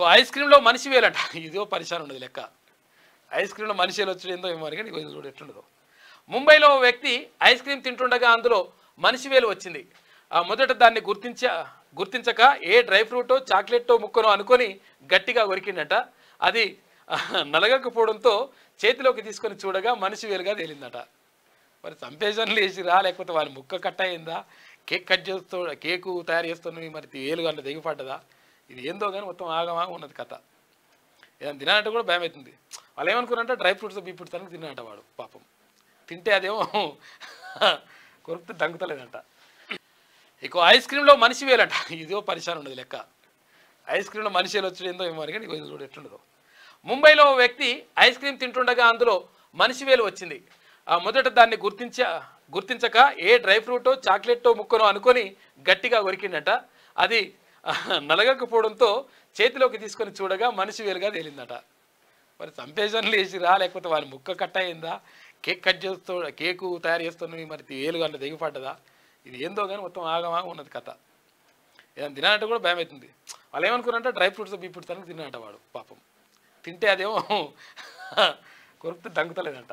ఇక ఐస్ క్రీమ్లో మనిషి వేలంట ఇదో పరిశాన్ ఉండదు లెక్క. ఐస్ క్రీమ్లో మనిషి వేలు వచ్చేందో ఏమో కానీ ఇది చూడు ఎట్లుండదు. ముంబైలో ఓ వ్యక్తి ఐస్ క్రీమ్ తింటుండగా అందులో మనిషి వేలు వచ్చింది. మొదట దాన్ని గుర్తించక ఏ డ్రై ఫ్రూటో చాక్లెట్టో ముక్కనో అనుకొని గట్టిగా కొరికిండట. అది నలగకపోవడంతో చేతిలోకి తీసుకొని చూడగా మనిషి వేలుగా తేలిందట. మరి సంపేషన్లు వేసిరా లేకపోతే వారి ముక్క కట్ అయిందా, కేకు తయారు చేస్తున్నవి మరి వేలు అంటే దిగిపడ్డదా, ఇది ఏందో కానీ మొత్తం ఆగమాగా ఉన్నది కథ. ఏదైనా తినాలంటే కూడా భయం అవుతుంది. వాళ్ళు ఏమనుకున్నారంటే డ్రై ఫ్రూట్స్ బీఫ్రూట్స్ అని తిన్నాట వాడు పాపం. తింటే అదేమో కొరికితే దంగుతలేదంట. ఇక ఐస్ క్రీమ్లో మనిషి వేలంట ఇదో పరిశాన్ ఉండదు లెక్క. ఐస్ క్రీమ్లో మనిషి వేలు వచ్చేందో ఏమో కానీ ఇది చూడు ఎట్లుండదు. ముంబైలో ఓ వ్యక్తి ఐస్ క్రీమ్ తింటుండగా అందులో మనిషి వేలు వచ్చింది. మొదట దాన్ని గుర్తించక ఏ డ్రై ఫ్రూటో చాక్లెట్టో ముక్కనో అనుకొని గట్టిగా కొరికిండట. అది నలగకపోవడంతో చేతిలోకి తీసుకొని చూడగా మనిషి వేలుగా తేలిందట. మరి సంపేషన్లు వేసిరా లేకపోతే వారి ముక్క కట్ అయిందా, కేకు తయారు చేస్తున్నవి మరి వేలు అంటే దిగిపడ్డదా, ఇది ఏందో కానీ మొత్తం ఆగమాగా ఉన్నది కథ. ఏదైనా తినాలంటే కూడా భయం అవుతుంది. వాళ్ళు ఏమనుకున్నారంటే డ్రై ఫ్రూట్స్ బీఫ్రూట్స్ అని తిన్నాట వాడు పాపం. తింటే అదేమో కొరికితే దంగుతలేదంట.